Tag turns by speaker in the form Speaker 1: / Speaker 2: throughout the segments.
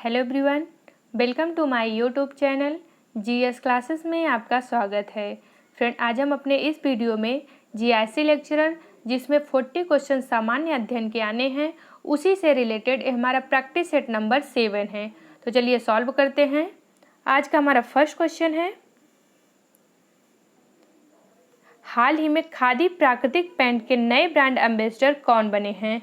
Speaker 1: Hello everyone, welcome to my YouTube channel GS classes में आपका स्वागत है। फ्रेंड, आज हम अपने इस वीडियो में जीआईसी लेक्चरर जिसमें 40 क्वेश्चन सामान्य अध्ययन के आने हैं, उसी से रिलेटेड हमारा प्रैक्टिस सेट नंबर 7 है। तो चलिए सॉल्व करते हैं। आज का हमारा फर्स्ट क्वेश्चन है, हाल ही में खादी प्राकृतिक पेंट के नए ब्रांड एम्बेसडर कौन बने हैं?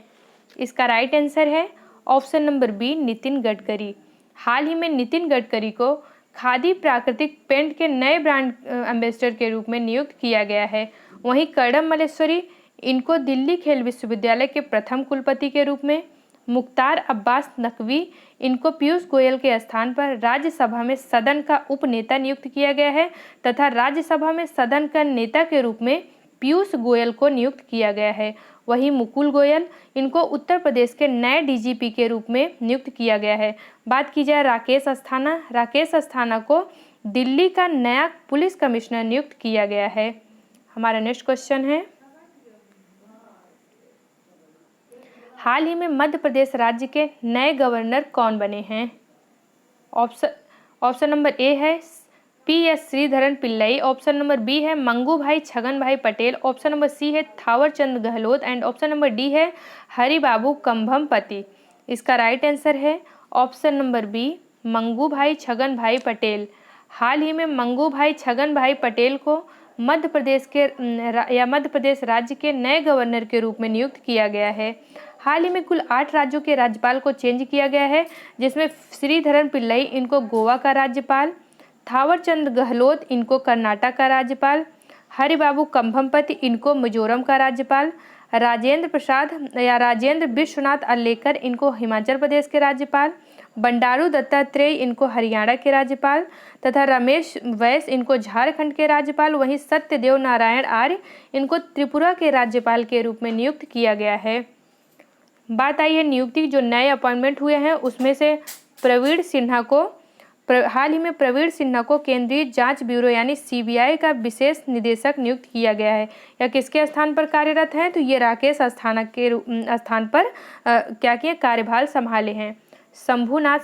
Speaker 1: इसका राइट आंसर है option number B, Nitin Gadkari. हाल ही में नितिन गडकरी को खादी प्राकृतिक पेंट के नए ब्रांड एम्बेसडर के रूप में नियुक्त किया गया है। वहीं कर्णम मल्लेश्वरी इनको दिल्ली खेल विश्वविद्यालय के प्रथम कुलपति के रूप में, मुख्तार अब्बास नकवी इनको पीयूष गोयल के स्थान पर राज्यसभा में सदन का उपनेता नियुक्त किया गया है तथा राज्यसभा में सदन का नेता के रूप में पीयूष गोयल को नियुक्त किया गया है। वहीं मुकुल गोयल इनको उत्तर प्रदेश के नए डीजीपी के रूप में नियुक्त किया गया है। बात की जाए राकेश अस्थाना को दिल्ली का नया पुलिस कमिश्नर नियुक्त किया गया है। हमारा नेक्स्ट क्वेश्चन है, हाल ही में मध्य प्रदेश राज्य के नए गवर्नर कौन बने हैं? ऑप्शन नंबर ए है PS Sreedharan Pillai, option number B है मंगू भाई छगन भाई पटेल, ऑप्शन नंबर सी है Thawar Chand Gehlot and option number D है हरिबाबू कंभमपति। इसका राइट आंसर है option number B, Mangu Bhai Chhagan भाई पटेल। हाल ही में मंगू भाई छगन भाई पटेल को मध्य प्रदेश राज्य के नए गवर्नर के रूप में नियुक्त किया गया है। हाल ही में कुल 8 राज्यों के राज्यपाल को चेंज किया गया है, जिसमें श्रीधरन पिल्लई इनको गोवा का राज्यपाल, थावरचंद गहलोत इनको कर्नाटक का राज्यपाल, हरिबाबू कंभमपति इनको मिजोरम का राज्यपाल, राजेंद्र विश्वनाथ अल्लेकर इनको हिमाचल प्रदेश के राज्यपाल, बंडारू दत्तात्रेय इनको हरियाणा के राज्यपाल तथा रमेश बैस इनको झारखंड के राज्यपाल, वहीं सत्यदेव नारायण आर्य इनको त्रिपुरा के राज्यपाल के रूप में नियुक्त किया गया है। बात आई है नियुक्ति, जो नए अपॉइंटमेंट हुए हैं उसमें से हाल ही में प्रवीण सिन्हा को केंद्रीय जांच ब्यूरो यानी सीबीआई का विशेष निदेशक नियुक्त किया गया है। यह किसके स्थान पर कार्यरत हैं? तो ये राकेश अस्थाना के स्थान पर कार्यभार संभाले हैं। शंभुनाथ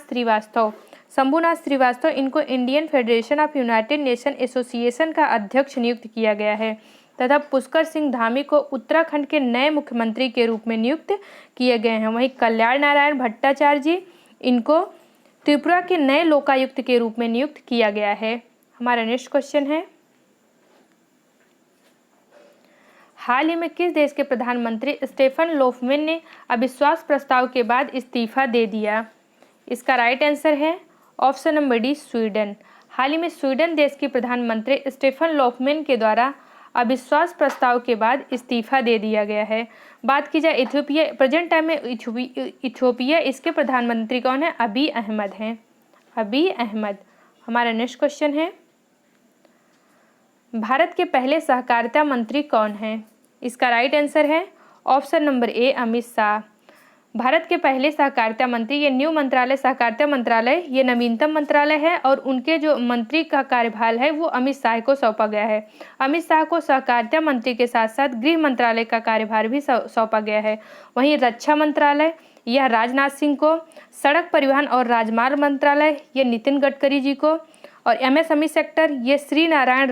Speaker 1: श्रीवास्तव इनको Indian federation of United nation association का अध्यक्ष नियुक्त किया गया है तथा पुष्कर सिंह धामी को उत्तराखंड के नए मुख्यमंत्री के रूप में नियुक्त किए गए हैं। वहीं कल्याण नारायण भट्टाचार्य जी इनको त्रिपुरा के नए लोकायुक्त के रूप में नियुक्त किया गया है। हमारा नेक्स्ट क्वेश्चन है, हाल ही में किस देश के प्रधानमंत्री स्टेफन लोफवेन ने अविश्वास प्रस्ताव के बाद इस्तीफा दे दिया? इसका राइट आंसर है ऑप्शन नंबर डी, स्वीडन। हाल ही में स्वीडन देश के प्रधानमंत्री स्टेफन लोफवेन के द्वारा अविश्वास प्रस्ताव के बाद इस्तीफा दे दिया गया है। बात की जाए इथियोपिया, प्रेजेंट टाइम में इथियोपिया इसके प्रधानमंत्री कौन है? अबी अहमद हैं, अबी अहमद। हमारा नेक्स्ट क्वेश्चन है, भारत के पहले सहकारिता मंत्री कौन हैं? इसका राइट आंसर है ऑप्शन नंबर ए, अमित शाह। भारत के पहले सहकारिता मंत्री, ये न्यू मंत्रालय सहकारिता मंत्रालय ये नवीनतम मंत्रालय है और उनके जो मंत्री का कार्यभार है वो अमित शाह को सौंपा गया है। अमित शाह को सहकारिता मंत्री के साथ साथ गृह मंत्रालय का कार्यभार भी सौंपा गया है। वहीं रक्षा मंत्रालय यह राजनाथ सिंह को, सड़क परिवहन और राजमार्ग मंत्रालय ये नितिन गडकरी जी को, और एमएसएमई सेक्टर ये श्री नारायण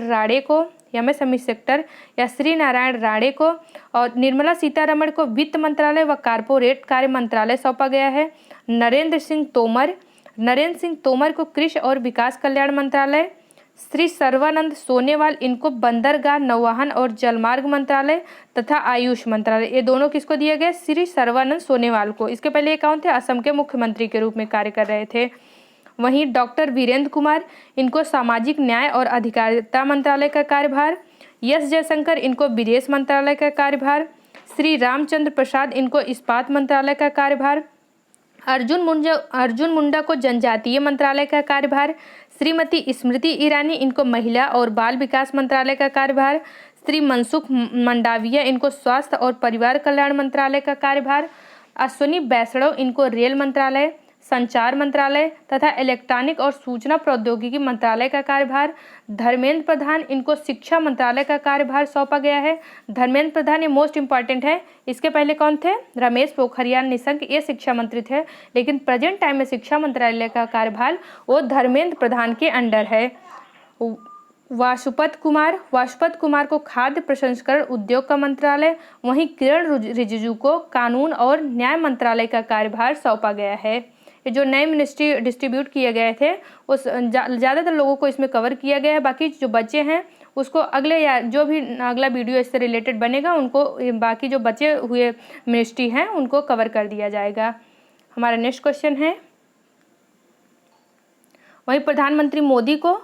Speaker 1: राणे को, और निर्मला सीतारमण को वित्त मंत्रालय व कारपोरेट कार्य मंत्रालय सौंपा गया है। नरेंद्र सिंह तोमर को कृषि और विकास कल्याण मंत्रालय, श्री सर्बानंद सोनोवाल इनको बंदरगाह, नौवहन और जलमार्ग मंत्रालय तथा आयुष मंत्रालय, ये दोनों किसको दिए गए? श्री सर्बानंद सोनोवाल को। इसके पहले ये कौन थे? असम के मुख्यमंत्री के रूप में कार्य कर रहे थे। वहीं डॉक्टर वीरेंद्र कुमार इनको सामाजिक न्याय और अधिकारिता मंत्रालय का कार्यभार, एस जयशंकर इनको विदेश मंत्रालय का कार्यभार, श्री रामचंद्र प्रसाद इनको इस्पात मंत्रालय का कार्यभार, अर्जुन मुंडा को जनजातीय मंत्रालय का कार्यभार, श्रीमती स्मृति ईरानी इनको महिला और बाल विकास मंत्रालय का कार्यभार, श्री मनसुख मंडाविया इनको स्वास्थ्य और परिवार कल्याण मंत्रालय का कार्यभार, अश्विनी वैष्णव इनको रेल मंत्रालय, संचार मंत्रालय तथा इलेक्ट्रॉनिक और सूचना प्रौद्योगिकी मंत्रालय का कार्यभार। धर्मेंद्र प्रधान, इनको शिक्षा मंत्रालय का कार्यभार सौंपा गया है। धर्मेंद्र प्रधान ये मोस्ट इंपॉर्टेंट है। इसके पहले कौन थे? रमेश पोखरियाल निशंक, ये शिक्षा मंत्री थे, लेकिन प्रेजेंट टाइम में शिक्षा मंत्रालय का कार्यभार वो धर्मेंद्र प्रधान के अंडर है। वाशुपत कुमार को खाद्य प्रसंस्करण उद्योग का मंत्रालय, वहीं किरण रिजिजू को कानून और न्याय मंत्रालय का कार्यभार सौंपा गया है। ये जो नए मिनिस्ट्री डिस्ट्रीब्यूट किए गए थे उस ज़्यादातर लोगों को इसमें कवर किया गया है। बाकी जो बच्चे हैं उसको अगले या जो भी अगला वीडियो इससे रिलेटेड बनेगा उनको बाकी जो बचे हुए मिनिस्ट्री हैं उनको कवर कर दिया जाएगा। हमारा नेक्स्ट क्वेश्चन है, वहीं प्रधानमंत्री मोदी को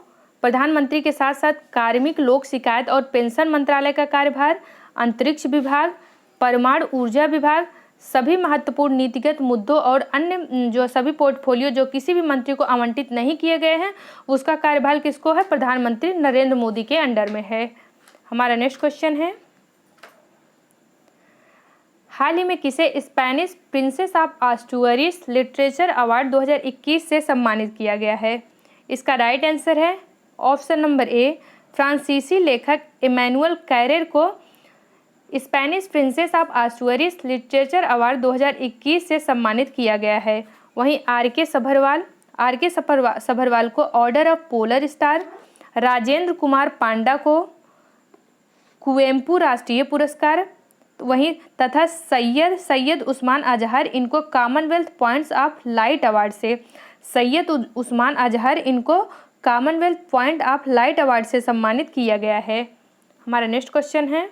Speaker 1: प्रधानमंत्री के साथ साथ कार्मिक, लोक शिकायत और पेंशन मंत्रालय का कार्यभार, अंतरिक्ष विभाग, परमाणु ऊर्जा विभाग, सभी महत्वपूर्ण नीतिगत मुद्दों और अन्य जो सभी पोर्टफोलियो जो किसी भी मंत्री को आवंटित नहीं किए गए हैं उसका कार्यभार किसको है? प्रधानमंत्री नरेंद्र मोदी के अंडर में है। हमारा नेक्स्ट क्वेश्चन है, हाल ही में किसे Spanish princess of Asturias literature award 2021 से सम्मानित किया गया है? इसका राइट आंसर है ऑप्शन नंबर ए, फ्रांसीसी लेखक इमैनुअल कैरेर को Spanish princess of Asturias literature award 2021 से सम्मानित किया गया है। वहीं आर के सभरवाल को order of polar star, Rajendra Kumar Panda को कुवेम्पू राष्ट्रीय पुरस्कार, वहीं तथा सैयद उस्मान अजहर इनको commonwealth points of light award से commonwealth point of light award से सम्मानित किया गया है। हमारा नेक्स्ट क्वेश्चन है,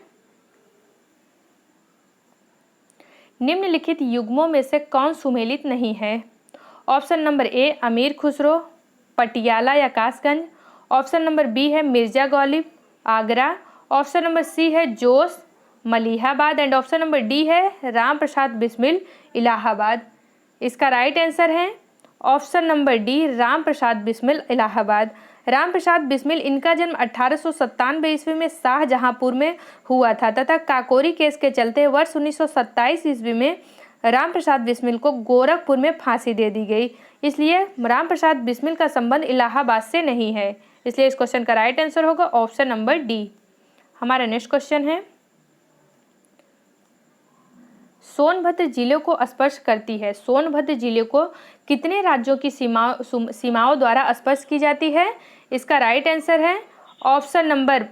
Speaker 1: निम्नलिखित युग्मों में से कौन सुमेलित नहीं है? ऑप्शन नंबर ए, अमीर खुसरो, पटियाला या कासगंज। ऑप्शन नंबर बी है Mirza Ghalib, Agra. Option number C है Josh, Malihabad. And option number D है राम प्रसाद बिस्मिल, इलाहाबाद। इसका राइट आंसर है option number D, Ram Prasad Bismil, Allahabad. Ram Prasad Bismil, इनका जन्म 1897 ईस्वी में शाहजहांपुर में हुआ था तथा काकोरी केस के चलते वर्ष 1927 ईस्वी में राम प्रसाद बिस्मिल को गोरखपुर में फांसी दे दी गई। इसलिए राम प्रसाद बिस्मिल का संबंध इलाहाबाद से नहीं है, इसलिए इस क्वेश्चन का राइट आंसर होगा ऑप्शन नंबर डी। हमारा नेक्स्ट क्वेश्चन है, सोनभद्र जिले को स्पर्श करती है। सोनभद्र जिले को कितने राज्यों की सीमाओं द्वारा स्पर्श की जाती है? इसका राइट आंसर है ऑप्शन नंबर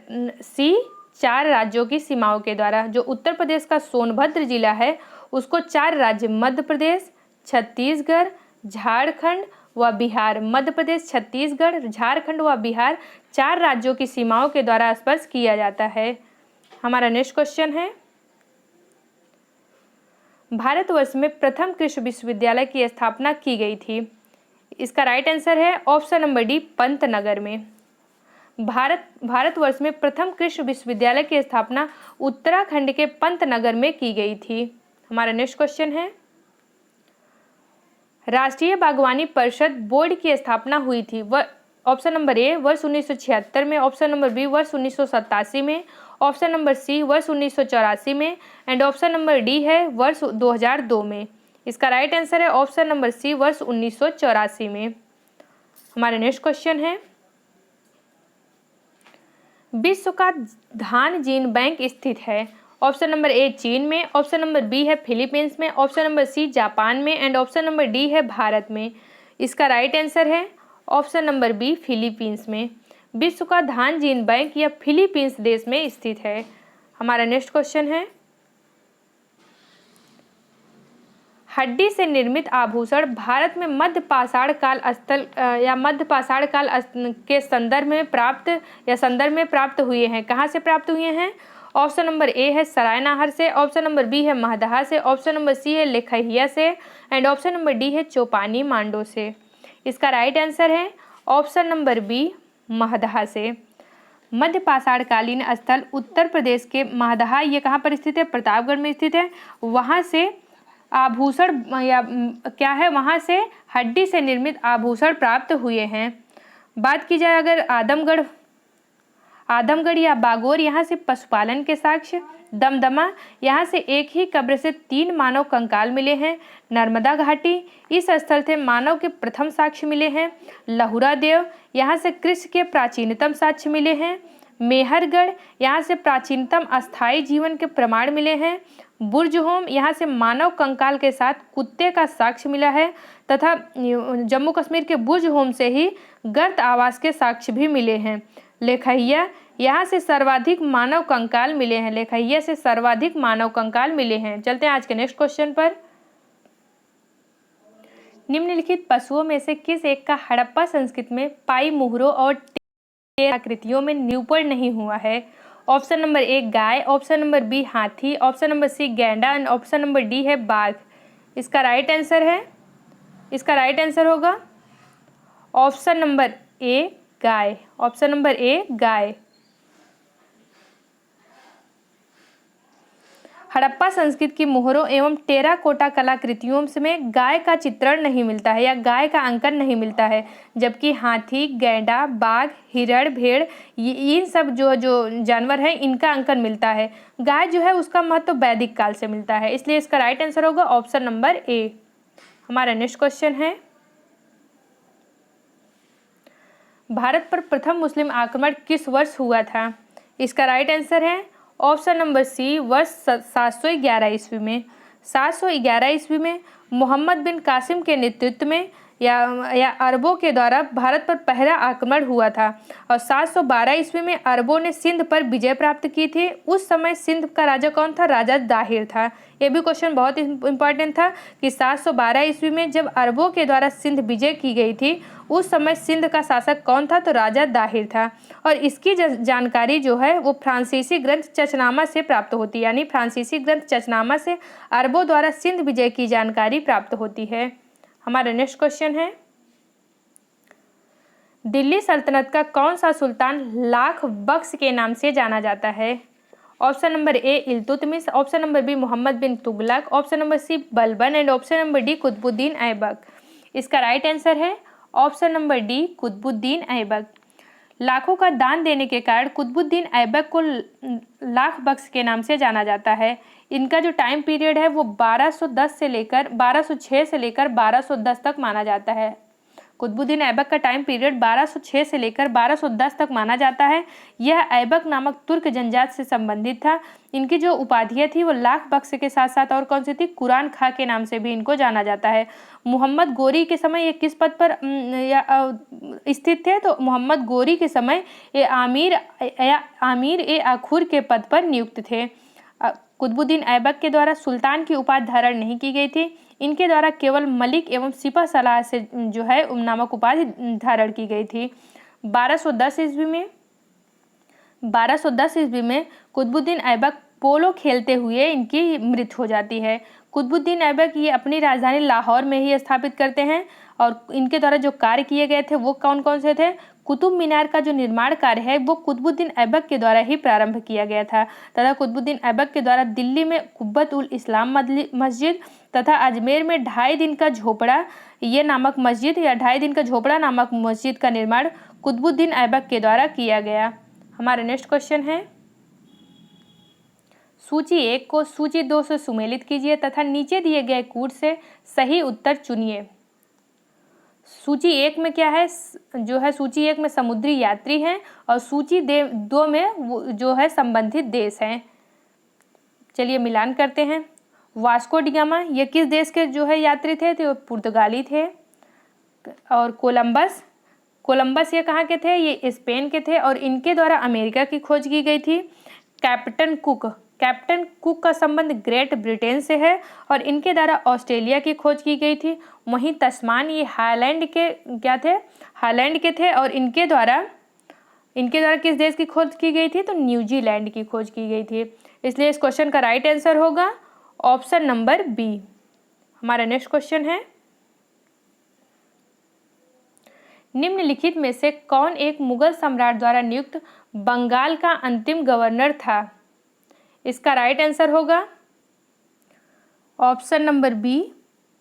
Speaker 1: सी, 4 राज्यों की सीमाओं के द्वारा। जो उत्तर प्रदेश का सोनभद्र जिला है उसको 4 राज्य मध्य प्रदेश, छत्तीसगढ़, झारखंड व बिहार, मध्य प्रदेश, छत्तीसगढ़, झारखंड व बिहार 4 राज्यों की सीमाओं के द्वारा स्पर्श किया जाता है। हमारा नेक्स्ट क्वेश्चन है, भारतवर्ष में प्रथम कृषि विश्वविद्यालय की स्थापना की गई थी। इसका राइट आंसर है ऑप्शन नंबर डी, पंतनगर में। भारतवर्ष में प्रथम कृषि विश्वविद्यालय की स्थापना उत्तराखंड के पंतनगर में की गई थी। हमारा नेक्स्ट क्वेश्चन है, राष्ट्रीय बागवानी परिषद बोर्ड की स्थापना हुई थी। ऑप्शन नंबर ए वर्ष 1976 में, ऑप्शन नंबर बी वर्ष 1987 में, ऑप्शन नंबर सी वर्ष 1984 में एंड ऑप्शन नंबर डी है वर्ष 2002 में। इसका राइट आंसर है ऑप्शन नंबर सी वर्ष 1984 में। हमारा नेक्स्ट क्वेश्चन है, विश्व का धान जीन बैंक स्थित है। ऑप्शन नंबर ए चीन में, ऑप्शन नंबर बी है फिलीपींस में, ऑप्शन नंबर सी जापान में एंड ऑप्शन नंबर डी है भारत में। इसका राइट आंसर है ऑप्शन नंबर बी, फिलीपींस में। विश्व का धान जीन बैंक यह फिलीपींस देश में स्थित है। हमारा नेक्स्ट क्वेश्चन है, हड्डी से निर्मित आभूषण भारत में मध्य पाषाण काल के संदर्भ में प्राप्त हुए हैं। कहाँ से प्राप्त हुए हैं? ऑप्शन नंबर ए है सरायनाहर से, ऑप्शन नंबर बी है महदहा से, ऑप्शन नंबर सी है लेखहिया से एंड ऑप्शन नंबर डी है चौपानी मांडो से। इसका राइट आंसर है ऑप्शन नंबर बी, महदहा से। मध्य पाषाणकालीन स्थल उत्तर प्रदेश के महदहा, ये कहाँ पर स्थित है? प्रतापगढ़ में स्थित है। वहाँ से आभूषण या क्या है, वहाँ से हड्डी से निर्मित आभूषण प्राप्त हुए हैं। बात की जाए अगर आदमगढ़ या बागोर, यहाँ से पशुपालन के साक्ष्य। दमदमा, यहाँ से एक ही कब्र से 3 मानव कंकाल मिले हैं। नर्मदा घाटी, इस स्थल से मानव के प्रथम साक्ष्य मिले हैं। लहुरा देव, यहाँ से कृषि के प्राचीनतम साक्ष्य मिले हैं। मेहरगढ़, यहाँ से प्राचीनतम अस्थायी जीवन के प्रमाण मिले हैं। बुर्जहोम, यहाँ से मानव कंकाल के साथ कुत्ते का साक्ष्य मिला है तथा जम्मू कश्मीर के बुर्जहोम से ही गर्त आवास के साक्ष्य भी मिले हैं। लेखैया, यहाँ से सर्वाधिक मानव कंकाल मिले हैं। लेखैया से सर्वाधिक मानव कंकाल मिले हैं। चलते हैं आज के नेक्स्ट क्वेश्चन पर। निम्नलिखित पशुओं में से किस एक का हड़प्पा संस्कृति में पाई मुहरों और आकृतियों में निरूपण नहीं हुआ है? ऑप्शन नंबर ए गाय, ऑप्शन नंबर बी हाथी, ऑप्शन नंबर सी गैंडा एंड ऑप्शन नंबर डी है बाघ। इसका राइट आंसर होगा ऑप्शन नंबर ए गाय। ऑप्शन नंबर ए गाय। हड़प्पा संस्कृति की मोहरों एवं टेराकोटा कलाकृतियों में गाय का चित्रण नहीं मिलता है या गाय का अंकन नहीं मिलता है, जबकि हाथी, गैंडा, बाघ, हिरण, भेड़, इन सब जो जानवर हैं इनका अंकन मिलता है। गाय जो है उसका महत्व वैदिक काल से मिलता है, इसलिए इसका राइट आंसर होगा ऑप्शन नंबर ए। हमारा नेक्स्ट क्वेश्चन है, भारत पर प्रथम मुस्लिम आक्रमण किस वर्ष हुआ था? इसका राइट आंसर है ऑप्शन नंबर सी वर्ष 711 ईस्वी में। 711 ईस्वी में मोहम्मद बिन कासिम के नेतृत्व में या अरबों के द्वारा भारत पर पहला आक्रमण हुआ था और 712 ईस्वी में अरबों ने सिंध पर विजय प्राप्त की थी। उस समय सिंध का राजा कौन था? राजा दाहिर था। ये भी क्वेश्चन बहुत इंपॉर्टेंट था कि 712 ईस्वी में जब अरबों के द्वारा सिंध विजय की गई थी उस समय सिंध का शासक कौन था? तो राजा दाहिर था। और इसकी जानकारी जो है वो फ्रांसीसी ग्रंथ चचनामा से प्राप्त होती है, यानी फ्रांसीसी ग्रंथ चचनामा से अरबों द्वारा सिंध विजय की जानकारी प्राप्त होती है। हमारा नेक्स्ट क्वेश्चन है, दिल्ली सल्तनत का कौन सा सुल्तान लाख बख्श के नाम से जाना जाता है? Option number A Iltutmish, option number B Muhammad bin Tughlaq, option number C Balban and option number D Qutbuddin Aibak. इसका राइट आंसर है option number D Qutbuddin Aibak. लाखों का दान देने के कारण कुतुबुद्दीन ऐबक को लाख बख्श के नाम से जाना जाता है। इनका जो टाइम पीरियड है वो 1206 से लेकर 1210 तक माना जाता है। कुतुबुद्दीन ऐबक का टाइम पीरियड 1206 से लेकर 1210 तक माना जाता है। यह ऐबक नामक तुर्क जनजात से संबंधित था। इनकी जो उपाधियाँ थी वो लाख बख्श के साथ साथ और कौन सी थी? कुरान खां के नाम से भी इनको जाना जाता है। मोहम्मद गोरी के समय ये किस पद पर स्थित थे? तो मोहम्मद गोरी के समय ये आमिर ए आखुर के पद पर नियुक्त थे। कुतुबुद्दीन ऐबक के द्वारा सुल्तान की उपाधि धारण नहीं की गई थी। इनके द्वारा केवल मलिक एवं सिपह सलाह से जो है नामक उपाधि धारण की गई थी। 1210 ईस्वी में कुतुबुद्दीन ऐबक पोलो खेलते हुए इनकी मृत्यु हो जाती है। कुतुबुद्दीन ऐबक ये अपनी राजधानी लाहौर में ही स्थापित करते हैं और इनके द्वारा जो कार्य किए गए थे वो कौन कौन से थे? कुतुब मीनार का जो निर्माण कार्य है वो कुतुबुद्दीन ऐबक के द्वारा ही प्रारंभ किया गया था तथा कुतुबुद्दीन ऐबक के द्वारा दिल्ली में कुब्बत उल इस्लाम मस्जिद तथा अजमेर में 2.5 दिन का झोपड़ा ये नामक मस्जिद या 2.5 दिन का झोपड़ा नामक मस्जिद का निर्माण कुतुबुद्दीन ऐबक के द्वारा किया गया। हमारा नेक्स्ट क्वेश्चन है, सूची 1 को सूची 2 से सुमेलित कीजिए तथा नीचे दिए गए कूट से सही उत्तर चुनिए। सूची 1 में क्या है? जो है सूची 1 में समुद्री यात्री हैं और सूची 2 में जो है संबंधित देश हैं। चलिए मिलान करते हैं। वास्को डी गामा ये किस देश के जो है यात्री थे? तो पुर्तगाली थे। और कोलंबस ये कहाँ के थे? ये स्पेन के थे और इनके द्वारा अमेरिका की खोज की गई थी। कैप्टन कुक का संबंध ग्रेट ब्रिटेन से है और इनके द्वारा ऑस्ट्रेलिया की खोज की गई थी। वहीं तस्मान ये हालैंड के क्या थे? हालैंड के थे और इनके द्वारा किस देश की खोज की गई थी? तो न्यूजीलैंड की खोज की गई थी। इसलिए इस क्वेश्चन का राइट आंसर होगा ऑप्शन नंबर बी। हमारा नेक्स्ट क्वेश्चन है, निम्नलिखित में से कौन एक मुगल सम्राट द्वारा नियुक्त बंगाल का अंतिम गवर्नर था? इसका राइट आंसर होगा ऑप्शन नंबर बी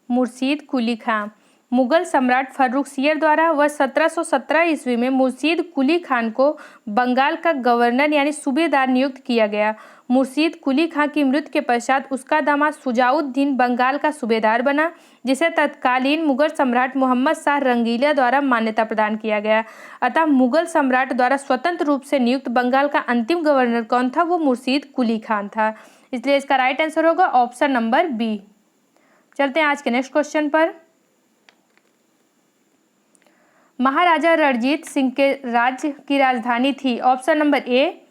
Speaker 1: मुर्शीद कुली खां। मुगल सम्राट फर्रुखसियर द्वारा व 1717 ईस्वी में मुर्शीद कुली खान को बंगाल का गवर्नर यानी सूबेदार नियुक्त किया गया। मुर्शीद कुली खान की मृत्यु के पश्चात उसका दामाद शुजाउद्दीन बंगाल का सूबेदार बना, जिसे तत्कालीन मुगल सम्राट मोहम्मद शाह रंगीला द्वारा मान्यता प्रदान किया गया। अतः मुगल सम्राट द्वारा स्वतंत्र रूप से नियुक्त बंगाल का अंतिम गवर्नर कौन था? वो मुर्शीद कुली खान था। इसलिए इसका राइट आंसर होगा ऑप्शन नंबर बी। चलते हैं आज के नेक्स्ट क्वेश्चन पर। महाराजा रणजीत सिंह के राज्य की राजधानी थी। Option number A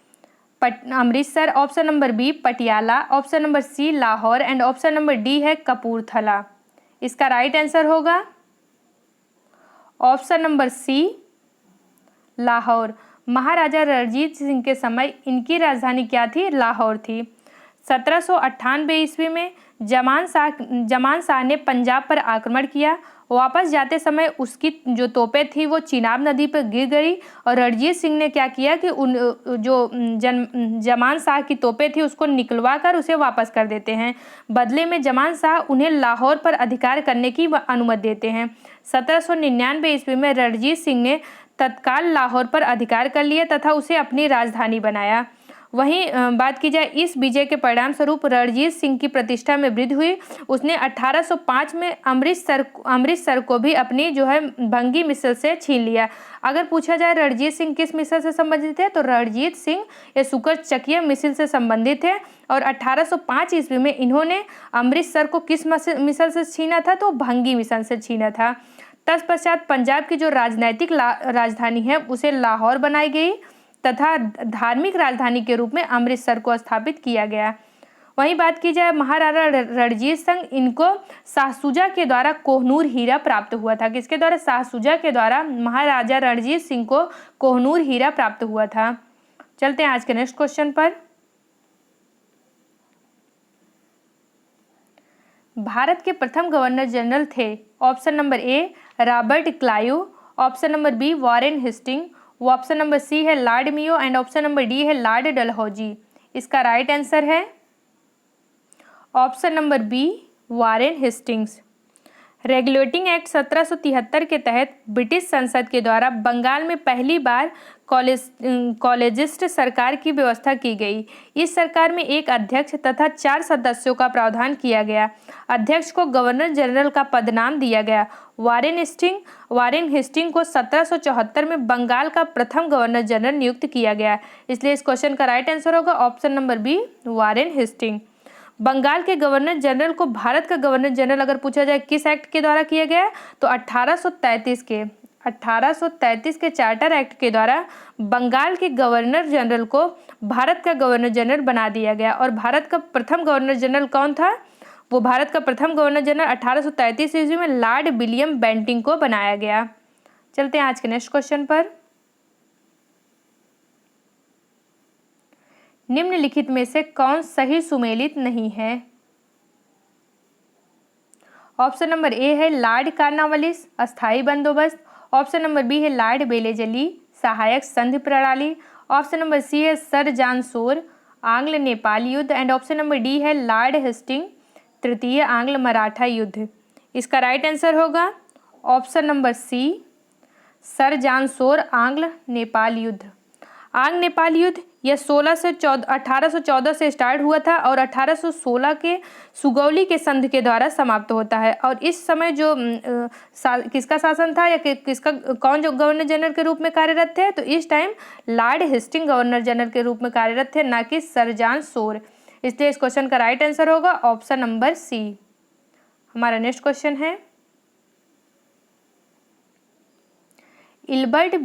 Speaker 1: Amritsar, option number B Patiala, option number C Lahore and option number D है कपूरथला। इसका राइट आंसर होगा option number C Lahore. Maharaja Ranjit Singh के समय इनकी राजधानी क्या थी? लाहौर थी। 1798 ईस्वी में जमान शाह ने पंजाब पर आक्रमण किया। वापस जाते समय उसकी जो तोपें थी वो चिनाब नदी पर गिर गई और रणजीत सिंह ने क्या किया कि जमान शाह की तोपें थी उसको निकलवा कर उसे वापस कर देते हैं। बदले में जमान शाह उन्हें लाहौर पर अधिकार करने की अनुमति देते हैं। 1799 ईस्वी में रणजीत सिंह ने तत्काल लाहौर पर अधिकार कर लिया तथा उसे अपनी राजधानी बनाया। वहीं बात की जाए इस विजय के परिणाम स्वरूप रणजीत सिंह की प्रतिष्ठा में वृद्धि हुई। उसने 1805 में अमृतसर को भी अपनी जो है भंगी मिसल से छीन लिया। अगर पूछा जाए रणजीत सिंह किस मिसल से संबंधित है तो रणजीत सिंह ये सुकरचकिया मिसल से संबंधित है और 1805 ईस्वी में इन्होंने अमृतसर को किस मिसल से छीना था? तो भंगी मिसल से छीना था। तत्पश्चात पंजाब की जो राजनैतिक राजधानी है उसे लाहौर बनाई गई तथा धार्मिक राजधानी के रूप में अमृतसर को स्थापित किया गया। वहीं बात की जाए महाराजा रणजीत सिंह, इनको शाहसुजा के द्वारा कोहनूर हीरा प्राप्त हुआ था। किसके द्वारा? शाहसुजा के द्वारा महाराजा रणजीत सिंह को कोहनूर हीरा प्राप्त हुआ था। चलते हैं आज के नेक्स्ट क्वेश्चन पर। भारत के प्रथम गवर्नर जनरल थे। Option number A Robert Clive, option number B Warren Hasting, option number C है Lord Mayo and option number D है लॉर्ड डलहौजी। इसका राइट आंसर है option number B Warren Hastings. Regulating act 1773 के तहत British संसद के द्वारा बंगाल में पहली बार कॉलेजिस्ट सरकार की व्यवस्था की गई। इस सरकार में एक अध्यक्ष तथा 4 सदस्यों का प्रावधान किया गया। अध्यक्ष को गवर्नर जनरल का पदनाम दिया गया। वॉरेन हेस्टिंग को 1774 में बंगाल का प्रथम गवर्नर जनरल नियुक्त किया गया। इसलिए इस क्वेश्चन का राइट आंसर होगा option number B Warren Hastings. Bengal के गवर्नर जनरल को भारत का गवर्नर जनरल अगर पूछा जाए किस एक्ट के द्वारा किया गया तो 1833 के चार्टर एक्ट के द्वारा बंगाल के गवर्नर जनरल को भारत का गवर्नर जनरल बना दिया गया। और भारत का प्रथम गवर्नर जनरल कौन था? वो भारत का प्रथम गवर्नर जनरल 1833 ईस्वी में लॉर्ड विलियम बेंटिंग को बनाया गया। चलते हैं आज के नेक्स्ट क्वेश्चन पर। निम्नलिखित में से कौन सही सुमेलित नहीं है? ऑप्शन नंबर ए है लॉर्ड कॉर्नवालिस अस्थायी बंदोबस्त, ऑप्शन नंबर बी है लॉर्ड बेलेजली सहायक संधि प्रणाली, ऑप्शन नंबर सी है सर जॉन शोर आंग्ल नेपाल युद्ध एंड ऑप्शन नंबर डी है लॉर्ड हेस्टिंग तृतीय आंग्ल मराठा युद्ध। इसका राइट आंसर होगा option number C sir John Shore आंग्ल नेपाल युद्ध। आंग्ल नेपाल युद्ध यह 1814 से स्टार्ट हुआ था और 1816 के सुगौली के संधि के द्वारा समाप्त होता है। और इस समय जो किसका शासन था या कौन जो गवर्नर जनरल के रूप में कार्यरत थे? तो इस time lord Hastings governor general के रूप में कार्यरत थे, ना कि सर जॉन शोर। इसलिए इस क्वेश्चन का राइट आंसर होगा ऑप्शन नंबर सी। हमारा नेक्स्ट क्वेश्चन है इल्बर्ट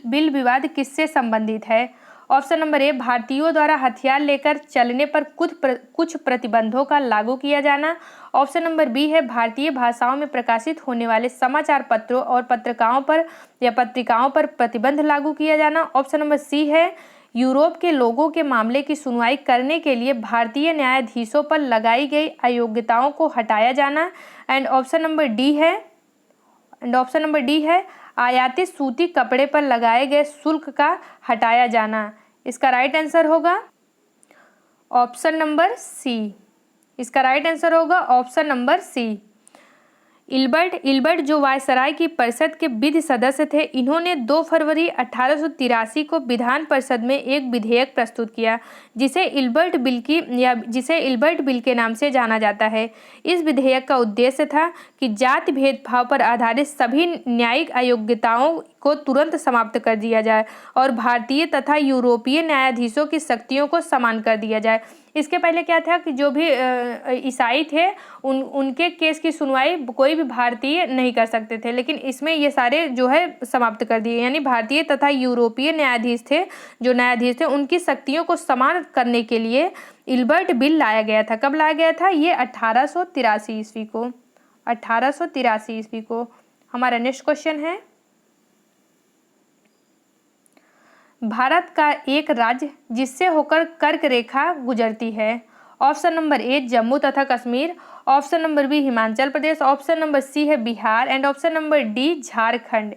Speaker 1: बिल विवाद किससे संबंधित है? ऑप्शन नंबर ए भारतीयों द्वारा हथियार लेकर चलने पर कुछ प्रतिबंधों का लागू किया जाना, ऑप्शन नंबर बी है भारतीय भाषाओं में प्रकाशित होने वाले समाचार पत्रों और पत्रिकाओं पर प्रतिबंध लागू किया जाना, ऑप्शन नंबर सी है यूरोप के लोगों के मामले की सुनवाई करने के लिए भारतीय न्यायाधीशों पर लगाई गई अयोग्यताओं को हटाया जाना एंड ऑप्शन नंबर डी है आयातित सूती कपड़े पर लगाए गए शुल्क का हटाया जाना। इसका राइट आंसर होगा ऑप्शन नंबर सी। इसका राइट आंसर होगा ऑप्शन नंबर सी। इल्बर्ट जो वायसराय की परिषद के विधि सदस्य थे, इन्होंने 2 फरवरी 1883 को विधान परिषद में एक विधेयक प्रस्तुत किया जिसे इल्बर्ट बिल के नाम से जाना जाता है। इस विधेयक का उद्देश्य था कि जाति भेदभाव पर आधारित सभी न्यायिक अयोग्यताओं को तुरंत समाप्त कर दिया जाए और भारतीय तथा यूरोपीय न्यायाधीशों की शक्तियों को समान कर दिया जाए। इसके पहले क्या था कि जो भी ईसाई थे उनके केस की सुनवाई कोई भी भारतीय नहीं कर सकते थे, लेकिन इसमें ये सारे जो है समाप्त कर दिए, यानी भारतीय तथा यूरोपीय न्यायाधीश थे उनकी शक्तियों को समान करने के लिए इल्बर्ट बिल लाया गया था। कब लाया गया था? ये 1883 ईस्वी को। 1883 ईस्वी को। हमारा नेक्स्ट क्वेश्चन है, भारत का एक राज्य जिससे होकर कर्क रेखा गुजरती है। ऑप्शन नंबर ए जम्मू तथा Kashmir, option number B Himachal Pradesh, option number C है Bihar and option number D Jharkhand.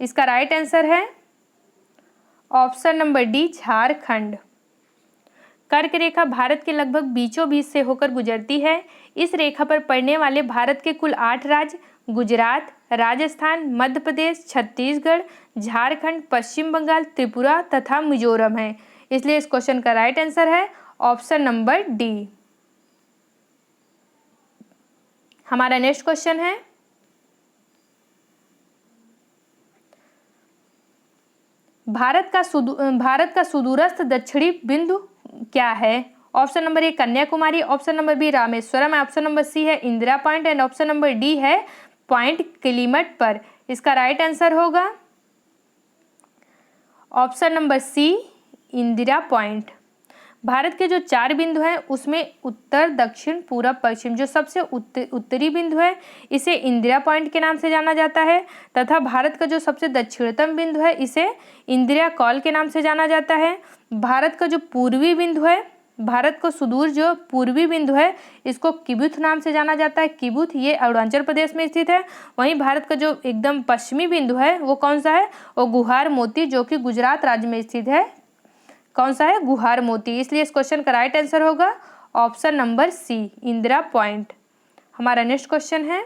Speaker 1: इसका राइट आंसर है ऑप्शन नंबर डी झारखंड। कर्क रेखा भारत के लगभग बीचों बीच से होकर गुजरती है। इस रेखा पर पड़ने वाले भारत के कुल 8 राज्य गुजरात, राजस्थान, मध्य प्रदेश, छत्तीसगढ़, झारखंड, पश्चिम बंगाल, त्रिपुरा तथा मिजोरम है। इसलिए इस क्वेश्चन का राइट आंसर है ऑप्शन नंबर डी। हमारा नेक्स्ट क्वेश्चन है, भारत का सुदूरस्थ दक्षिणी बिंदु क्या है? Option number A Kanyakumari, option number B Rameswaram, option number C है Indira Point and option number D है पॉइंट किलिमट पर। इसका राइट आंसर होगा option number C Indira Point. Bharat के जो 4 बिंदु हैं उसमें उत्तर, दक्षिण, पूरब, पश्चिम, जो सबसे उत्तरी बिंदु है इसे इंदिरा पॉइंट के नाम से जाना जाता है तथा भारत का जो सबसे दक्षिणतम बिंदु है इसे इंदिरा कॉल के नाम से जाना जाता है। भारत का जो पूर्वी बिंदु है, भारत को सुदूर जो पूर्वी बिंदु है इसको किबुथ नाम से जाना जाता है। किबुथ ये अरुणाचल प्रदेश में स्थित है। वहीं भारत का जो एकदम पश्चिमी बिंदु है वो कौन सा है? वो गुहार मोती जो कि गुजरात राज्य में स्थित है। कौन सा है? गुहार मोती। इसलिए इस क्वेश्चन का राइट आंसर होगा option number C Indira point. हमारा नेक्स्ट क्वेश्चन है,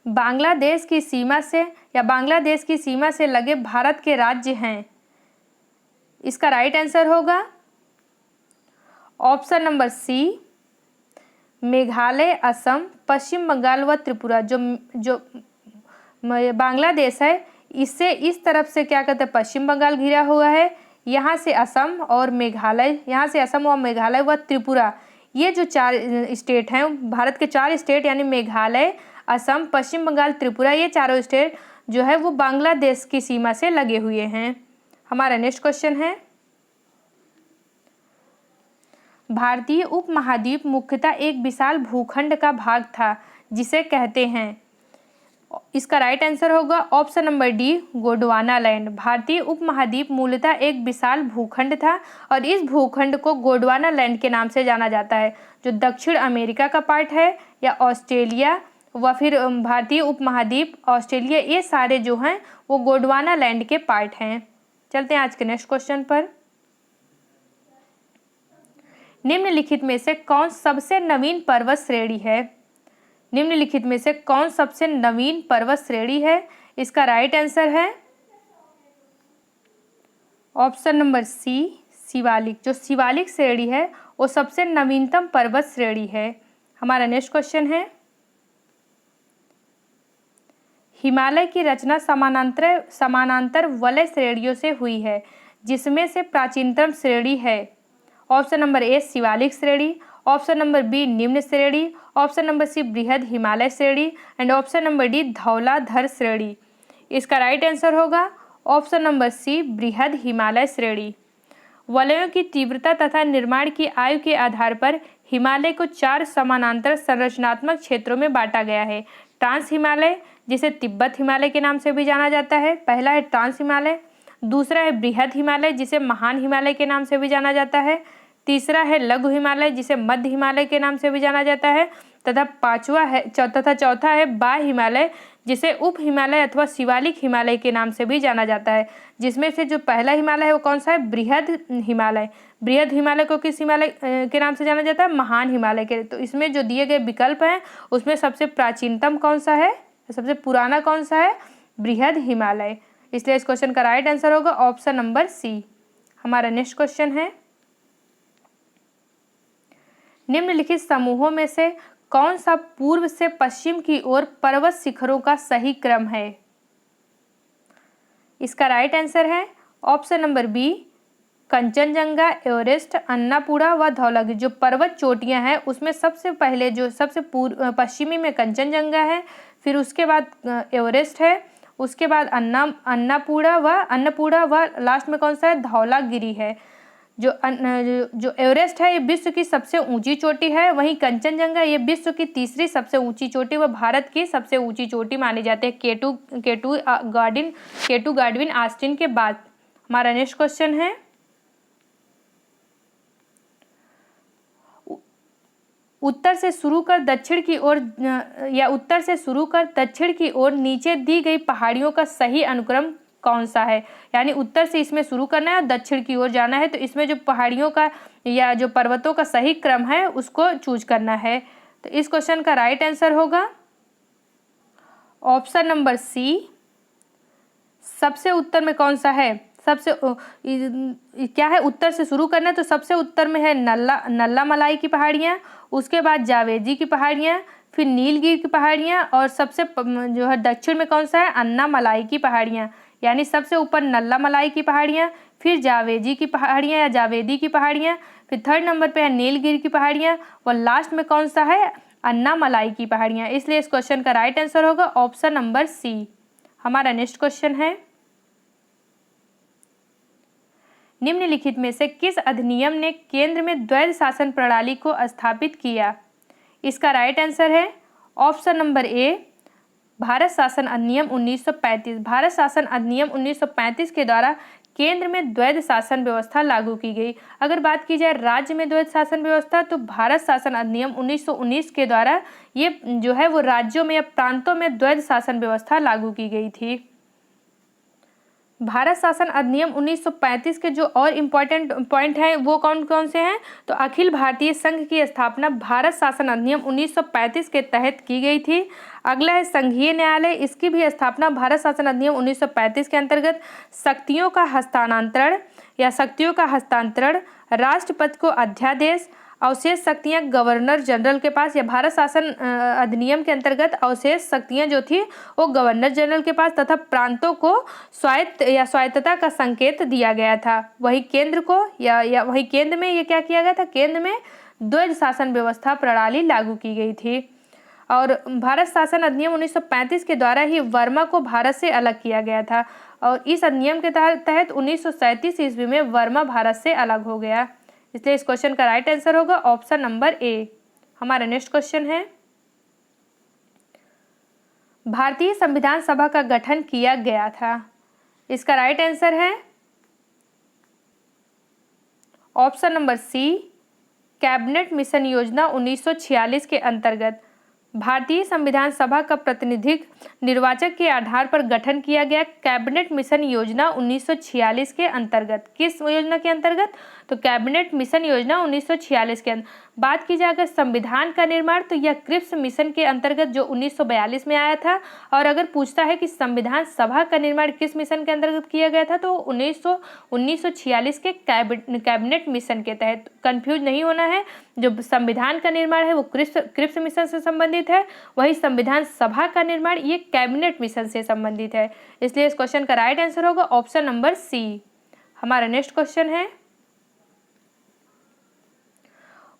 Speaker 1: बांग्लादेश की सीमा से लगे भारत के राज्य हैं। इसका राइट आंसर होगा option number C Meghalaya, Assam, Paschim Bengal व त्रिपुरा। जो बांग्लादेश है इससे इस तरफ से क्या कहते हैं पश्चिम बंगाल घिरा हुआ है, यहाँ से असम और मेघालय व त्रिपुरा, ये जो 4 स्टेट हैं भारत के 4 स्टेट यानी मेघालय, असम, पश्चिम बंगाल, त्रिपुरा, ये चारों स्टेट जो है वो बांग्लादेश की सीमा से लगे हुए हैं। हमारा नेक्स्ट क्वेश्चन है, भारतीय उपमहाद्वीप मुख्यतः एक विशाल भूखंड का भाग था जिसे कहते हैं। इसका राइट आंसर होगा option number D Gondwana land. भारतीय उपमहाद्वीप मूलतः एक विशाल भूखंड था और इस भूखंड को गोंडवाना लैंड के नाम से जाना जाता है, जो दक्षिण अमेरिका का पार्ट है या ऑस्ट्रेलिया व फिर भारतीय उपमहाद्वीप, ऑस्ट्रेलिया, ये सारे जो हैं वो गोंडवाना लैंड के पार्ट हैं। चलते हैं आज के नेक्स्ट क्वेश्चन पर। निम्नलिखित में से कौन सबसे नवीन पर्वत श्रेणी है? निम्नलिखित में से कौन सबसे नवीन पर्वत श्रेणी है? इसका राइट आंसर है ऑप्शन नंबर सी शिवालिक। जो शिवालिक श्रेणी है वो सबसे नवीनतम पर्वत श्रेणी है। हमारा नेक्स्ट क्वेश्चन है, हिमालय की रचना समानांतर वलय श्रेणियों से हुई है जिसमें से प्राचीनतम श्रेणी है। ऑप्शन नंबर ए शिवालिक श्रेणी, ऑप्शन नंबर बी निम्न श्रेणी, ऑप्शन नंबर सी बृहद हिमालय श्रेणी and option number D Dhauladhar श्रेणी। इसका राइट आंसर होगा ऑप्शन नंबर सी बृहद हिमालय श्रेणी। वलयों की तीव्रता तथा निर्माण की आयु के आधार पर हिमालय को 4 समानांतर संरचनात्मक क्षेत्रों में बांटा गया है। ट्रांस हिमालय, जिसे तिब्बत हिमालय के नाम से भी जाना जाता है, पहला है ट्रांस हिमालय। दूसरा है बृहद हिमालय, जिसे महान हिमालय के नाम से भी जाना जाता है। तीसरा है लघु हिमालय, जिसे मध्य हिमालय के नाम से भी जाना जाता है तथा चौथा है बाह्य हिमालय, जिसे उप हिमालय अथवा शिवालिक हिमालय के नाम से भी जाना जाता है, जिसमें से जो पहला हिमालय है वो कौन सा है? बृहद हिमालय। बृहद हिमालय को किस हिमालय के नाम से जाना जाता है? महान हिमालय के। तो इसमें जो दिए गए विकल्प हैं उसमें सबसे प्राचीनतम कौन सा है, सबसे पुराना कौन सा है? बृहद हिमालय। इसलिए इस क्वेश्चन का राइट आंसर होगा ऑप्शन नंबर सी। हमारा नेक्स्ट क्वेश्चन है, निम्नलिखित समूहों में से कौन सा पूर्व से पश्चिम की ओर पर्वत शिखरों का सही क्रम है? इसका राइट आंसर है option number B, Kanchenjunga, Everest, Annapurna व धौलागिरी। जो पर्वत चोटियां हैं उसमें सबसे पहले जो सबसे पश्चिमी में कंचनजंगा है, फिर उसके बाद एवरेस्ट है, उसके बाद अन्नपूर्णा व लास्ट में कौन सा है? धौलागिरी है। जो एवरेस्ट है ये विश्व की सबसे ऊंची चोटी है, वहीं कंचनजंगा ये विश्व की तीसरी सबसे ऊंची चोटी व भारत की सबसे ऊंची चोटी मानी जाती है केटू गाडविन ऑस्टिन के बाद। हमारा नेक्स्ट क्वेश्चन है, उत्तर से शुरू कर दक्षिण की ओर नीचे दी गई पहाड़ियों का सही अनुक्रम कौन सा है? यानी उत्तर से इसमें शुरू करना है और दक्षिण की ओर जाना है, तो इसमें जो पहाड़ियों का या जो पर्वतों का सही क्रम है उसको चूज करना है। तो इस क्वेश्चन का राइट आंसर होगा ऑप्शन नंबर सी। सबसे उत्तर में कौन सा है? क्या है? उत्तर से शुरू करना है तो सबसे उत्तर में है नल्ला मलाई की पहाड़ियाँ, उसके बाद जावेदी की पहाड़ियाँ, फिर नीलगिरी की पहाड़ियाँ और सबसे जो है दक्षिण में कौन सा है? अन्नामलाई की पहाड़ियाँ। यानी सबसे ऊपर नल्ला मलाई की पहाड़ियाँ, फिर जावेदी की पहाड़ियाँ या जावेदी की पहाड़ियाँ, फिर थर्ड नंबर पे है नीलगिरी की पहाड़ियाँ और लास्ट में कौन सा है? अन्नामलाई की पहाड़ियाँ। इसलिए इस क्वेश्चन का राइट आंसर होगा ऑप्शन नंबर सी। हमारा नेक्स्ट क्वेश्चन है, निम्नलिखित में से किस अधिनियम ने केंद्र में द्वैध शासन प्रणाली को स्थापित किया? इसका राइट आंसर है ऑप्शन नंबर ए, भारत शासन अधिनियम 1935। भारत शासन अधिनियम 1935 के द्वारा केंद्र में द्वैध शासन व्यवस्था लागू की गई। अगर बात की जाए राज्य में द्वैध शासन व्यवस्था, तो भारत शासन अधिनियम 1919 के द्वारा ये जो है वो राज्यों में या प्रांतों में द्वैध शासन व्यवस्था लागू की गई थी। भारत शासन अधिनियम 1935 के जो और इम्पोर्टेंट पॉइंट हैं वो कौन कौन से हैं? तो अखिल भारतीय संघ की स्थापना भारत शासन अधिनियम 1935 के तहत की गई थी। अगला है संघीय न्यायालय, इसकी भी स्थापना भारत शासन अधिनियम 1935 के अंतर्गत। शक्तियों का हस्तांतरण, राष्ट्रपति को अध्यादेश, अवशेष शक्तियां गवर्नर जनरल के पास, या भारत शासन अधिनियम के अंतर्गत अवशेष शक्तियां जो थी वो गवर्नर जनरल के पास तथा प्रांतों को स्वायत्तता का संकेत दिया गया था। वही केंद्र को या वही केंद्र में ये क्या किया गया था? केंद्र में द्वैध शासन व्यवस्था प्रणाली लागू की गई थी। और भारत शासन अधिनियम 1935 के द्वारा ही वर्मा को भारत से अलग किया गया था और इस अधिनियम के तहत 1937 ईस्वी में वर्मा भारत से अलग हो गया। इसलिए इस क्वेश्चन का राइट आंसर होगा ऑप्शन नंबर ए। हमारा नेक्स्ट क्वेश्चन है, भारतीय संविधान सभा का गठन किया गया था। इसका राइट आंसर है option number C, cabinet mission योजना 1946 के अंतर्गत। भारतीय संविधान सभा का प्रतिनिधित्व निर्वाचक के आधार पर गठन किया गया कैबिनेट मिशन योजना 1946 के अंतर्गत। किस योजना के अंतर्गत? तो कैबिनेट मिशन योजना 1946 के अंतर्गत। बात की जाए अगर संविधान का निर्माण, तो यह क्रिप्स मिशन के अंतर्गत जो 1942 में आया था। और अगर पूछता है कि संविधान सभा का निर्माण किस मिशन के अंतर्गत किया गया था, तो 1946 के कैबिनेट मिशन के तहत। कंफ्यूज नहीं होना है, जो संविधान का निर्माण है वो क्रिप्स मिशन से संबंधित है, वही संविधान सभा का निर्माण ये कैबिनेट मिशन से संबंधित है। इसलिए इस क्वेश्चन का राइट आंसर होगा ऑप्शन नंबर सी। हमारा नेक्स्ट क्वेश्चन है,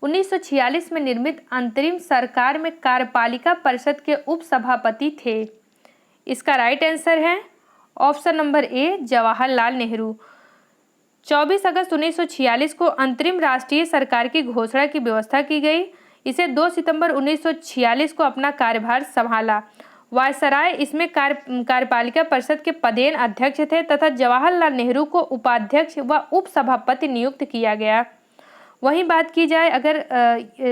Speaker 1: 1946 में निर्मित अंतरिम सरकार में कार्यपालिका परिषद के उपसभापति थे। इसका राइट आंसर है ऑप्शन नंबर ए, जवाहरलाल नेहरू। 24 अगस्त 1946 को अंतरिम राष्ट्रीय सरकार की घोषणा की व्यवस्था की गई। इसे 2 सितंबर 1946 को अपना कार्यभार संभाला। वायसराय इसमें कार्यपालिका परिषद के पदेन अध्यक्ष थे तथा जवाहरलाल नेहरू को उपाध्यक्ष व उपसभापति नियुक्त किया गया। वहीं बात की जाए अगर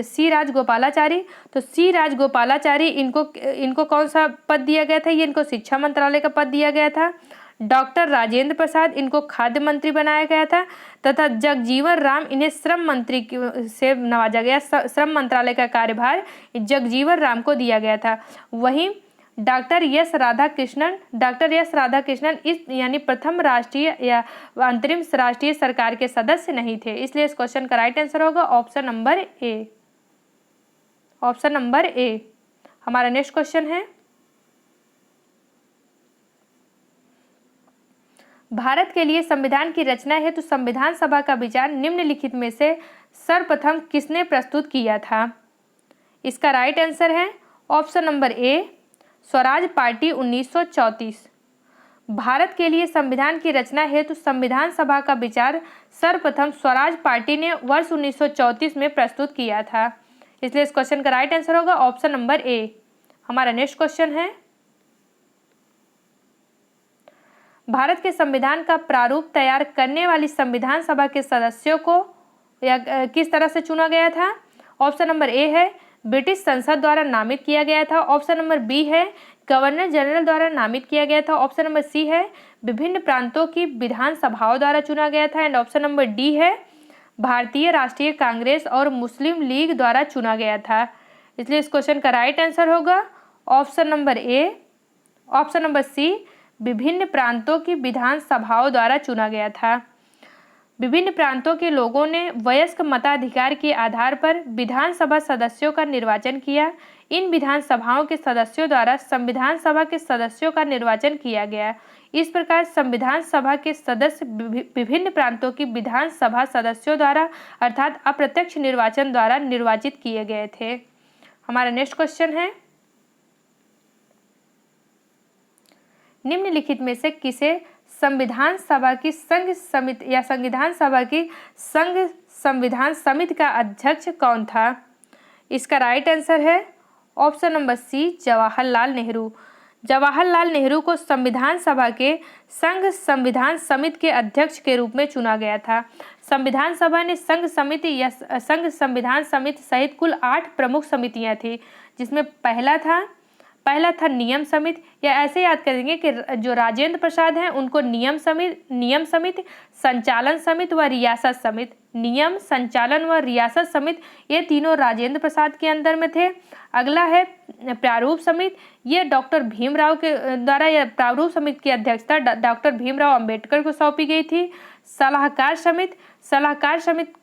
Speaker 1: सी राजगोपालाचारी, तो सी राजगोपालाचारी इनको कौन सा पद दिया गया था? ये इनको शिक्षा मंत्रालय का पद दिया गया था। डॉक्टर राजेंद्र प्रसाद इनको खाद्य मंत्री बनाया गया था तथा जगजीवन राम इन्हें श्रम मंत्री से नवाजा गया। श्रम मंत्रालय का कार्यभार जगजीवन राम को दिया गया था। वहीं डॉक्टर एस राधाकृष्णन इस यानी प्रथम राष्ट्रीय या अंतरिम राष्ट्रीय सरकार के सदस्य नहीं थे, इसलिए इस क्वेश्चन का राइट आंसर होगा option number A. Option number ए। हमारा नेक्स्ट क्वेश्चन है, भारत के लिए संविधान की रचना है तो संविधान सभा का विचार निम्नलिखित में से सर्वप्रथम किसने प्रस्तुत किया था? इसका राइट आंसर है ऑप्शन नंबर ए, स्वराज पार्टी 1934। भारत के लिए संविधान की रचना हेतु संविधान सभा का विचार सर्वप्रथम स्वराज पार्टी ने वर्ष 1934 में प्रस्तुत किया था, इसलिए इस क्वेश्चन का राइट आंसर होगा ऑप्शन नंबर ए। हमारा नेक्स्ट क्वेश्चन है, भारत के संविधान का प्रारूप तैयार करने वाली संविधान सभा के सदस्यों को या किस तरह से चुना गया था? ऑप्शन नंबर ए है ब्रिटिश संसद द्वारा नामित किया गया था। ऑप्शन नंबर बी है गवर्नर जनरल द्वारा नामित किया गया था। ऑप्शन नंबर सी है विभिन्न प्रांतों की विधानसभाओं द्वारा चुना गया था। एंड ऑप्शन नंबर डी है भारतीय राष्ट्रीय कांग्रेस और मुस्लिम लीग द्वारा चुना गया था, इसलिए इस क्वेश्चन का राइट आंसर होगा option number A. Option number C विभिन्न प्रांतों की विधानसभाओं द्वारा चुना गया था। विभिन्न प्रांतों के लोगों ने वयस्क मताधिकार के आधार पर विधानसभा सदस्यों का निर्वाचन किया। इन विधानसभाओं के सदस्यों द्वारा संविधान सभा के सदस्यों का निर्वाचन किया गया। इस प्रकार संविधान सभा के सदस्य विभिन्न प्रांतों की विधानसभा सदस्यों द्वारा अर्थात अप्रत्यक्ष निर्वाचन द्वारा निर्वाचित किए गए थे। हमारा नेक्स्ट क्वेश्चन है, निम्नलिखित में से किसे संविधान सभा की संघ समिति या संविधान सभा की संघ संविधान समिति का अध्यक्ष कौन था? इसका राइट आंसर है option number C, Jawaharlal Nehru. Jawaharlal Nehru को संविधान सभा के संघ संविधान समिति के अध्यक्ष के रूप में चुना गया था। संविधान सभा ने संघ समिति या संघ संविधान समिति सहित कुल 8 प्रमुख समितियां थी, जिसमें पहला था नियम समिति, या ऐसे याद करेंगे कि जो राजेंद्र प्रसाद हैं उनको नियम समिति, संचालन समिति व रियासत समिति। नियम, संचालन व रियासत समिति ये तीनों राजेंद्र प्रसाद के अंदर में थे। अगला है प्रारूप समिति, ये डॉक्टर भीमराव के द्वारा या प्रारूप समिति की अध्यक्षता डॉक्टर भीमराव अंबेडकर को सौंपी गई थी। सलाहकार समिति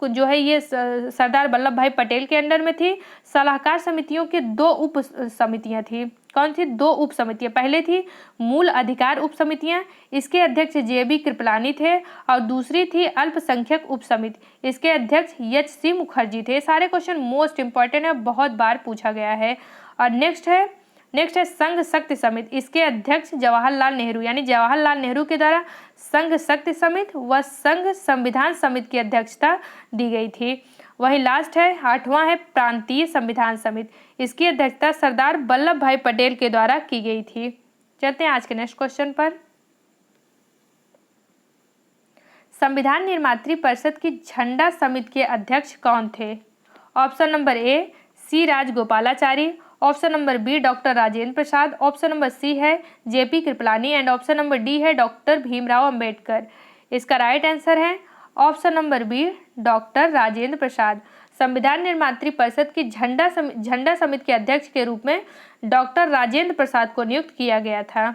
Speaker 1: जो है ये सरदार वल्लभ भाई पटेल के अंडर में थी। सलाहकार समितियों की 2 उप समितियां थी। कौन सी 2 उप समितियां? पहले थी मूल अधिकार उप समितियां, इसके अध्यक्ष JB कृपलानी थे, और दूसरी थी अल्पसंख्यक उप समिति, इसके अध्यक्ष HC मुखर्जी थे। सारे क्वेश्चन मोस्ट इंपॉर्टेंट है, बहुत बार पूछा गया है। और नेक्स्ट है संघ शक्ति समिति, इसके अध्यक्ष जवाहरलाल नेहरू, यानी जवाहरलाल नेहरू के द्वारा संघ शक्ति समिति व संघ संविधान समिति की अध्यक्षता दी गई थी। वहीं लास्ट है 8वां है प्रांतीय संविधान समिति, इसकी अध्यक्षता सरदार वल्लभ भाई पटेल के द्वारा की गई थी। चलते हैं आज के नेक्स्ट क्वेश्चन पर। संविधान निर्मात्री परिषद की झंडा समिति के अध्यक्ष कौन थे? Option number A, C Rajagopalachari. Option number B, doctor Rajendra Prasad. Option number C है JP Kripalani. And option number D है डॉक्टर भीमराव अंबेडकर। इसका राइट आंसर है option number B, doctor Rajendra Prasad. संविधान निर्मात्री परिषद की झंडा समिति के अध्यक्ष के रूप में डॉक्टर राजेंद्र प्रसाद को नियुक्त किया गया था।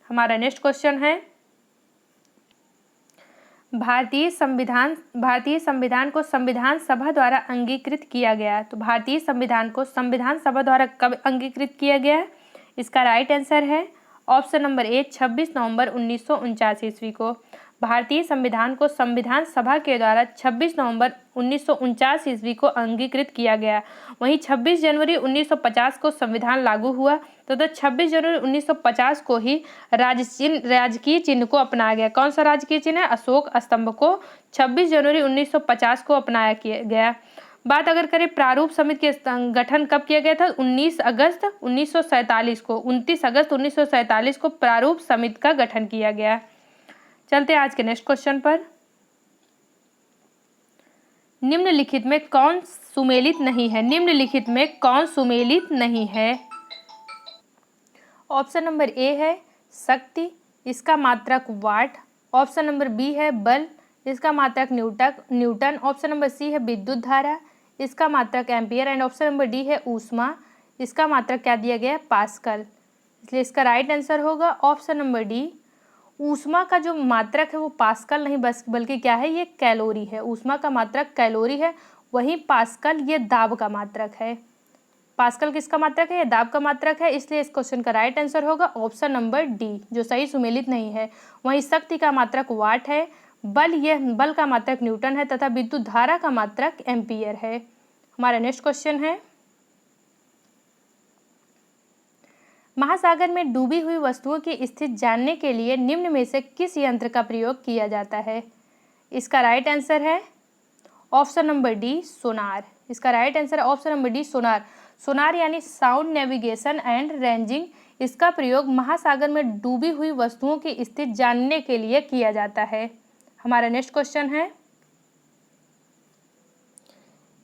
Speaker 1: हमारा नेक्स्ट क्वेश्चन है, भारतीय संविधान को संविधान सभा द्वारा अंगीकृत किया गया। तो भारतीय संविधान को संविधान सभा द्वारा कब अंगीकृत किया गया? इसका राइट आंसर है ऑप्शन नंबर ए, 26 नवंबर 1949 ईस्वी को। भारतीय संविधान को संविधान सभा के द्वारा 26 नवंबर 1949 ईस्वी को अंगीकृत किया गया। वहीं 26 जनवरी 1950 को संविधान लागू हुआ, तो 26 जनवरी 1950 को ही राजकीय चिन्ह को अपनाया गया। कौन सा राजकीय चिन्ह है? अशोक स्तंभ को 26 जनवरी 1950 को अपनाया गया। बात अगर करें प्रारूप समिति के गठन कब किया गया था? 29 अगस्त 1947 को प्रारूप समिति का गठन किया गया। चलते हैं आज के नेक्स्ट क्वेश्चन पर। निम्नलिखित में कौन सुमेलित नहीं है? निम्नलिखित में कौन सुमेलित नहीं है? ऑप्शन नंबर ए है शक्ति, इसका मात्रक वाट। ऑप्शन नंबर बी है बल, इसका मात्रक न्यूटन। ऑप्शन नंबर सी है विद्युत धारा, इसका मात्रक ampere. And option number D है ऊष्मा, इसका मात्रक क्या दिया गया है? पास्कल। इसलिए इसका राइट आंसर होगा ऑप्शन नंबर डी। ऊष्मा का जो मात्रक है वो पास्कल नहीं बल्कि क्या है? ये कैलोरी है। ऊष्मा का मात्रक कैलोरी है, वहीं पास्कल ये दाब का मात्रक है। पास्कल किसका मात्रक है? ये दाब का मात्रक है। इसलिए इस क्वेश्चन का राइट आंसर होगा ऑप्शन नंबर डी, जो सही सुमेलित नहीं है। वहीं शक्ति का मात्रक वाट है, बल का मात्रक न्यूटन है तथा विद्युत धारा का मात्रक एम्पियर है। हमारा नेक्स्ट क्वेश्चन है, महासागर में डूबी हुई वस्तुओं की स्थिति जानने के लिए निम्न में से किस यंत्र का प्रयोग किया जाता है? इसका राइट आंसर है ऑप्शन नंबर डी सोनार। इसका राइट आंसर है ऑप्शन नंबर डी सोनार। सोनार यानी साउंड नेविगेशन एंड रेंजिंग, इसका प्रयोग महासागर में डूबी हुई वस्तुओं की स्थिति जानने के लिए किया जाता है। हमारा नेक्स्ट क्वेश्चन है,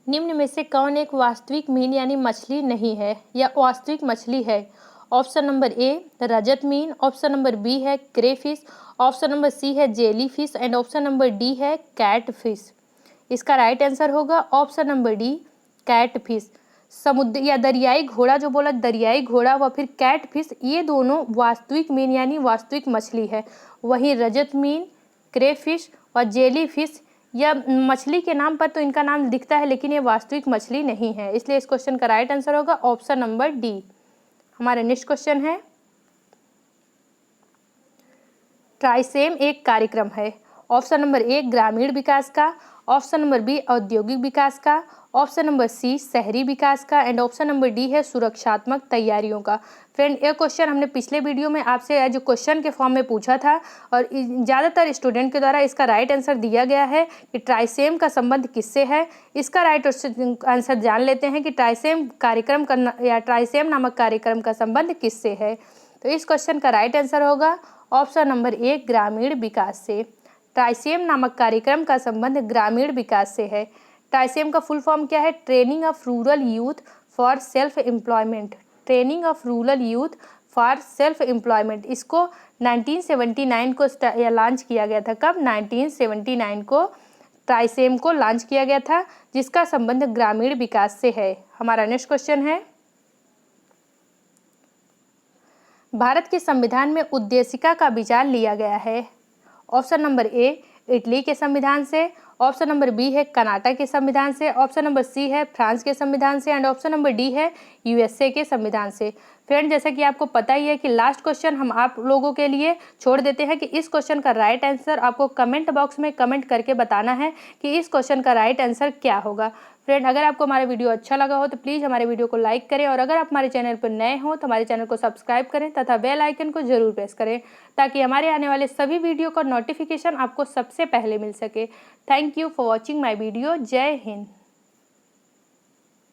Speaker 1: निम्न में से कौन एक वास्तविक मीन यानी मछली नहीं है या वास्तविक मछली है? ऑप्शन नंबर ए रजत मीन, ऑप्शन नंबर बी है क्रेफिश, ऑप्शन नंबर सी है jelly fish and option number D है कैट फिश। इसका राइट आंसर होगा option number D cat fish. समुद्र या दरियाई घोड़ा, जो बोला दरियाई घोड़ा व फिर कैट फिश, ये दोनों वास्तविक मीन यानी वास्तविक मछली है। वहीं रजत मीन, क्रेफिश व जेली फिश या मछली के नाम पर तो इनका नाम दिखता है, लेकिन ये वास्तविक मछली नहीं है। इसलिए इस क्वेश्चन का राइट आंसर होगा ऑप्शन नंबर डी। हमारा नेक्स्ट क्वेश्चन है, ट्राइसेम एक कार्यक्रम है। ऑप्शन नंबर ए ग्रामीण विकास का, ऑप्शन नंबर बी औद्योगिक विकास का, ऑप्शन नंबर सी शहरी विकास का एंड ऑप्शन नंबर डी है सुरक्षात्मक तैयारियों का। फ्रेंड, यह क्वेश्चन हमने पिछले वीडियो में आपसे जो क्वेश्चन के फॉर्म में पूछा था और ज़्यादातर स्टूडेंट के द्वारा इसका राइट आंसर दिया गया है कि ट्राइसेम का संबंध किससे है। इसका राइट आंसर जान लेते हैं कि ट्राइसेम कार्यक्रम का या ट्राइसेम नामक कार्यक्रम का संबंध किससे है। तो इस क्वेश्चन का राइट आंसर होगा ऑप्शन नंबर ए ग्रामीण विकास से। ट्राइसेम नामक कार्यक्रम का संबंध ग्रामीण विकास से है। ट्राइसेम का फुल फॉर्म क्या है? Training of rural youth for self employment. Training of rural youth for self employment, इसको 1979 को लॉन्च किया गया था। कब? 1979 को ट्राइसेम को लॉन्च किया गया था, जिसका संबंध ग्रामीण विकास से है। हमारा नेक्स्ट क्वेश्चन है, भारत के संविधान में उद्देशिका का विचार लिया गया है। ऑप्शन नंबर ए इटली के संविधान से, ऑप्शन नंबर बी है कर्नाटक के संविधान से, ऑप्शन नंबर सी है फ्रांस के संविधान से एंड ऑप्शन नंबर डी है यूएसए के संविधान से। फ्रेंड, जैसा कि आपको पता ही है कि लास्ट क्वेश्चन हम आप लोगों के लिए छोड़ देते हैं कि इस क्वेश्चन का राइट आंसर आपको कमेंट बॉक्स में कमेंट करके बताना है कि इस क्वेश्चन का राइट आंसर क्या होगा। फ्रेंड, अगर आपको हमारा वीडियो अच्छा लगा हो तो प्लीज़ हमारे वीडियो को लाइक करें और अगर आप हमारे चैनल पर नए हो तो हमारे चैनल को सब्सक्राइब करें तथा बेल आइकन को जरूर प्रेस करें ताकि हमारे आने वाले सभी वीडियो का नोटिफिकेशन आपको सबसे पहले मिल सके। Thank you for watching my video. जय हिंद।